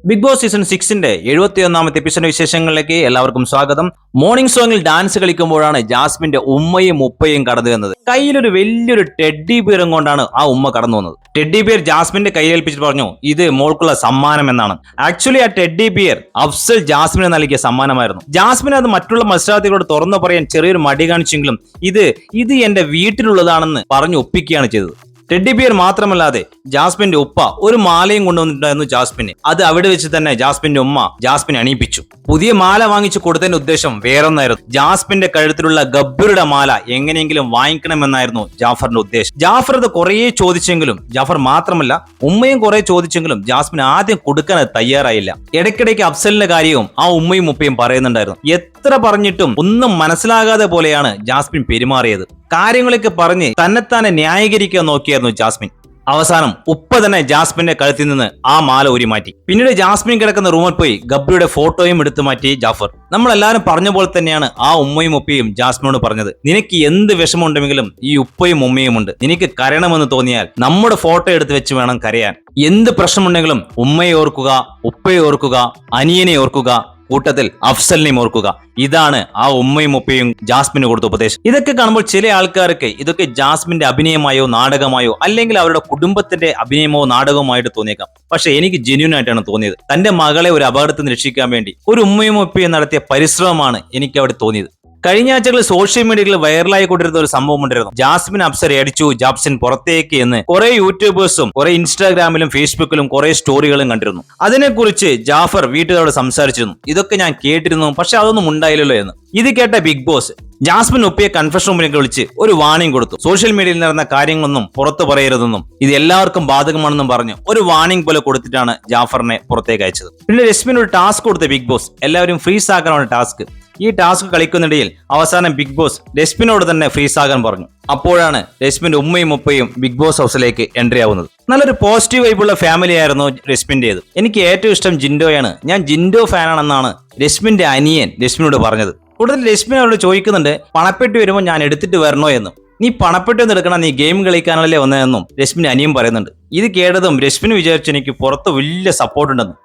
Big boss season 6ന്റെ 71ാമത്തെ episode വിശേഷങ്ങളിലേക്ക് എല്ലാവർക്കും സ്വാഗതം. മോർണിംഗ് സോങ്ങിൽ ഡാൻസ് കളിക്കുമ്പോഴാണ് ജാസ്മിന്റെ ഉമ്മയും ഉപ്പയും കടന്നു വന്നത്. കയ്യിലൊരു വലിയൊരു ടെഡ്ഡി ബിയറും കൊണ്ടാണ് ആ ഉമ്മ കടന്നു വന്നത്. ടെഡ്ഡി ബിയർ ജാസ്മിന്റെ കയ്യേൽപ്പിച്ചിട്ട് പറഞ്ഞു ഇത് മോൾക്കുള്ള സമ്മാനം എന്നാണ്. ആക്ച്വലി ആ ടെഡ്ഡി ബിയർ അഫ്സൽ ജാസ്മിന് നൽകിയ സമ്മാനമായിരുന്നു. ജാസ്മിൻ അത് മറ്റുള്ള മത്സരാർത്ഥികളോട് തുറന്നു പറയാൻ ചെറിയൊരു മടി കാണിച്ചെങ്കിലും ഇത് എന്റെ വീട്ടിലുള്ളതാണെന്ന് പറഞ്ഞു ഒപ്പിക്കുകയാണ് ചെയ്തത്. ടെഡ്ഡി ബിയർ മാത്രമല്ലാതെ ജാസ്മിന്റെ ഉപ്പ ഒരു മാലയും കൊണ്ടുവന്നിട്ടുണ്ടായിരുന്നു ജാസ്മിന്. അത് അവിടെ വെച്ച് തന്നെ ജാസ്മിന്റെ ഉമ്മ ജാസ്മിനെ അണിയിപ്പിച്ചു. പുതിയ മാല വാങ്ങിച്ചു കൊടുത്തതിന്റെ ഉദ്ദേശം വേറൊന്നായിരുന്നു. ജാസ്മിന്റെ കഴുത്തിലുള്ള ഗബ്ബറുടെ മാല എങ്ങനെയെങ്കിലും വാങ്ങിക്കണമെന്നായിരുന്നു ജാഫറിന്റെ ഉദ്ദേശം. ജാഫർ അത് കുറേ ചോദിച്ചെങ്കിലും, ജാഫർ മാത്രമല്ല ഉമ്മയും കുറെ ചോദിച്ചെങ്കിലും ജാസ്മിൻ ആദ്യം കൊടുക്കാൻ തയ്യാറായില്ല. ഇടയ്ക്കിടയ്ക്ക് അഫ്സലിന്റെ കാര്യവും ആ ഉമ്മയും ഉപ്പയും പറയുന്നുണ്ടായിരുന്നു. എത്ര പറഞ്ഞിട്ടും ഒന്നും മനസ്സിലാകാതെ പോലെയാണ് ജാസ്മിൻ പെരുമാറിയത്. കാര്യങ്ങളൊക്കെ പറഞ്ഞ് തന്നെത്താനെ ന്യായീകരിക്കാൻ നോക്കിയായിരുന്നു ജാസ്മിൻ. അവസാനം ഉപ്പ തന്നെ ജാസ്മിന്റെ കഴുത്തിൽ നിന്ന് ആ മാല ഊരി മാറ്റി. പിന്നീട് ജാസ്മിൻ കിടക്കുന്ന റൂമിൽ പോയി ഗബ്രിയുടെ ഫോട്ടോയും എടുത്തു മാറ്റി ജാഫർ. നമ്മളെല്ലാരും പറഞ്ഞ പോലെ തന്നെയാണ് ആ ഉമ്മയും ഉപ്പയും ജാസ്മിനോട് പറഞ്ഞത്. നിനക്ക് എന്ത് വിഷമമുണ്ടെങ്കിലും ഈ ഉപ്പയും ഉമ്മയും ഉണ്ട്. നിനക്ക് കരയണമെന്ന് തോന്നിയാൽ നമ്മുടെ ഫോട്ടോ എടുത്ത് വെച്ച് വേണം കരയാൻ. എന്ത് പ്രശ്നമുണ്ടെങ്കിലും ഉമ്മയെ ഓർക്കുക, ഉപ്പയെ ഓർക്കുക, അനിയനെ ഓർക്കുക, കൂട്ടത്തിൽ അഫ്സലിനെയും ഓർക്കുക. ഇതാണ് ആ ഉമ്മയും ഉപ്പയും ജാസ്മിന് കൊടുത്ത ഉപദേശം. ഇതൊക്കെ കാണുമ്പോൾ ചില ആൾക്കാർക്ക് ഇതൊക്കെ ജാസ്മിന്റെ അഭിനയമായോ നാടകമായോ അല്ലെങ്കിൽ അവരുടെ കുടുംബത്തിന്റെ അഭിനയമോ നാടകമായിട്ട് തോന്നിയേക്കാം. പക്ഷെ എനിക്ക് ജെന്യൂൻ ആയിട്ടാണ് തോന്നിയത്. തന്റെ മകളെ ഒരു അപകടത്തിൽ നിന്ന് രക്ഷിക്കാൻ വേണ്ടി ഒരു ഉമ്മയും ഉപ്പയും നടത്തിയ പരിശ്രമമാണ് എനിക്ക് അവിടെ തോന്നിയത്. കഴിഞ്ഞ ആഴ്ചകളിൽ സോഷ്യൽ മീഡിയയിൽ വൈറലായിക്കൊണ്ടിരുന്ന ഒരു സംഭവം ഉണ്ടായിരുന്നു. ജാസ്മിൻ അഫ്സൽ അടിച്ചു, ജാസ്മിൻ പുറത്തേക്ക് എന്ന് കുറെ യൂട്യൂബേഴ്സും കുറെ ഇൻസ്റ്റാഗ്രാമിലും ഫേസ്ബുക്കിലും കുറെ സ്റ്റോറികളും കണ്ടിരുന്നു. അതിനെക്കുറിച്ച് ജാഫർ വീട്ടുകാരോട് സംസാരിച്ചിരുന്നു. ഇതൊക്കെ ഞാൻ കേട്ടിരുന്നു, പക്ഷെ അതൊന്നും ഉണ്ടായില്ലല്ലോ എന്ന്. ഇത് കേട്ട ബിഗ് ബോസ് ജാസ്മിൻ ഉപ്പയെ കൺഫഷൻ റൂമിലേക്ക് വിളിച്ച് ഒരു വാണിംഗ് കൊടുത്തു. സോഷ്യൽ മീഡിയയിൽ നടന്ന കാര്യങ്ങളൊന്നും പുറത്തു പറയരുതെന്നും ഇത് എല്ലാവർക്കും ബാധകമാണെന്നും പറഞ്ഞു ഒരു വാണിംഗ് പോലെ കൊടുത്തിട്ടാണ് ജാഫറിനെ പുറത്തേക്ക് അയച്ചത്. പിന്നെ രശ്മിൻ ഒരു ടാസ്ക് കൊടുത്ത ബിഗ് ബോസ് എല്ലാവരും ഫ്രീസ് ആക്കാനാണ് ടാസ്ക്. ഈ ടാസ്ക് കളിക്കുന്നിടയിൽ അവസാനം ബിഗ് ബോസ് രശ്മിനോട് തന്നെ ഫ്രീസ് ആകാൻ പറഞ്ഞു. അപ്പോഴാണ് രശ്മിന്റെ ഉമ്മയും ഉപ്പയും ബിഗ് ബോസ് ഹൗസിലേക്ക് എൻട്രി ആവുന്നത്. നല്ലൊരു പോസിറ്റീവ് വൈബുള്ള ഫാമിലി ആയിരുന്നു രശ്മിന്റേത്. എനിക്ക് ഏറ്റവും ഇഷ്ടം ജിൻഡോയാണ്. ഞാൻ ജിൻഡോ ഫാനാണെന്നാണ് രശ്മിന്റെ അനിയൻ രശ്മിനോട് പറഞ്ഞത്. കൂടുതൽ രശ്മിൻ അവരോട് ചോദിക്കുന്നുണ്ട്, പണപ്പെട്ടി വരുമ്പോൾ ഞാൻ എടുത്തിട്ട് വരണോ എന്നും. നീ പണപ്പെട്ടി ഒന്നും എടുക്കണം, നീ ഗെയിം കളിക്കാനല്ലേ വന്നതെന്നും രശ്മിന്റെ അനിയൻ പറയുന്നുണ്ട്. ഇത് കേട്ടതും രശ്മിന് വിചാരിച്ചു എനിക്ക് പുറത്ത് വലിയ സപ്പോർട്ട് ഉണ്ടെന്ന്.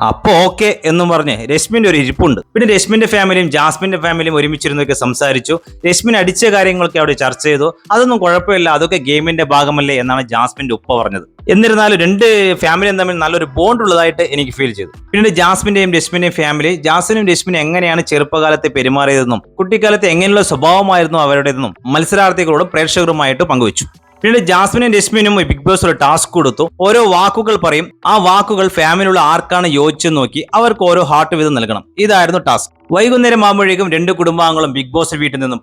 അപ്പൊ ഓക്കെ എന്നും പറഞ്ഞ് രശ്മിന്റെ ഒരു ഇരിപ്പുണ്ട്. പിന്നെ രശ്മിന്റെ ഫാമിലിയും ജാസ്മിന്റെ ഫാമിലിയും ഒരുമിച്ചിരുന്നൊക്കെ സംസാരിച്ചു. രശ്മിൻ അടിച്ച കാര്യങ്ങളൊക്കെ അവിടെ ചർച്ച ചെയ്തു. അതൊന്നും കുഴപ്പമില്ല, അതൊക്കെ ഗെയിമിന്റെ ഭാഗമല്ലേ എന്നാണ് ജാസ്മിന്റെ ഉപ്പ പറഞ്ഞത്. എന്നിരുന്നാലും രണ്ട് ഫാമിലിയും തമ്മിൽ നല്ലൊരു ബോണ്ട് ഉള്ളതായിട്ട് എനിക്ക് ഫീൽ ചെയ്തു. പിന്നീട് ജാസ്മിന്റെയും രശ്മിന്റെയും ഫാമിലി ജാസ്മിനും രശ്മിനും എങ്ങനെയാണ് ചെറുപ്പകാലത്തെ പെരുമാറിയതെന്നും കുട്ടിക്കാലത്ത് എങ്ങനെയുള്ള സ്വഭാവമായിരുന്നു അവരുടേതെന്നും മത്സരാർത്ഥികളോടും പ്രേക്ഷകരുമായിട്ട് പങ്കുവച്ചു. പിന്നീട് ജാസ്മിനും രശ്മിനും ബിഗ് ബോസ് ഒരു ടാസ്ക് കൊടുത്തു. ഓരോ വാക്കുകൾ പറയും. ആ വാക്കുകൾ ഫാമിലിയുള്ള ആർക്കാണ് യോജിച്ചെന്ന് നോക്കി അവർക്ക് ഓരോ ഹാർട്ട് വീതം നൽകണം. ഇതായിരുന്നു ടാസ്ക്. വൈകുന്നേരം ആകുമ്പോഴേക്കും രണ്ട് കുടുംബാംഗങ്ങളും ബിഗ് ബോസ് വീട്ടിൽ നിന്നും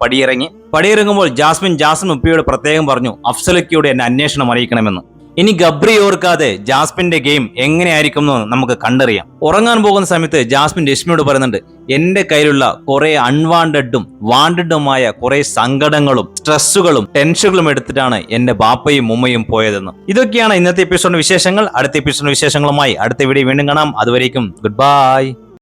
പടിയിറങ്ങുമ്പോൾ ജാസ്മിൻ ഉപ്പയോട് പ്രത്യേകം പറഞ്ഞു അഫ്സലക്കയോട് എന്നെ അന്വേഷണം അറിയിക്കണമെന്ന്. ഇനി ഗബ്രി ഓർക്കാതെ ജാസ്മിന്റെ ഗെയിം എങ്ങനെയായിരിക്കും എന്ന് നമുക്ക് കണ്ടറിയാം. ഉറങ്ങാൻ പോകുന്ന സമയത്ത് ജാസ്മിൻ രശ്മിയോട് പറയുന്നുണ്ട്, എന്റെ കയ്യിലുള്ള കുറെ അൺവാണ്ടഡും വാണ്ടഡുമായ കുറെ സങ്കടങ്ങളും സ്ട്രെസ്സുകളും ടെൻഷനുകളും എടുത്തിട്ടാണ് എന്റെ ബാപ്പയും ഉമ്മയും പോയതെന്ന്. ഇതൊക്കെയാണ് ഇന്നത്തെ എപ്പിസോഡിന്റെ വിശേഷങ്ങൾ. അടുത്ത എപ്പിസോഡിന്റെ വിശേഷങ്ങളുമായി അടുത്ത വീഡിയോ വീണ്ടും കാണാം. അതുവരേക്കും ഗുഡ് ബൈ.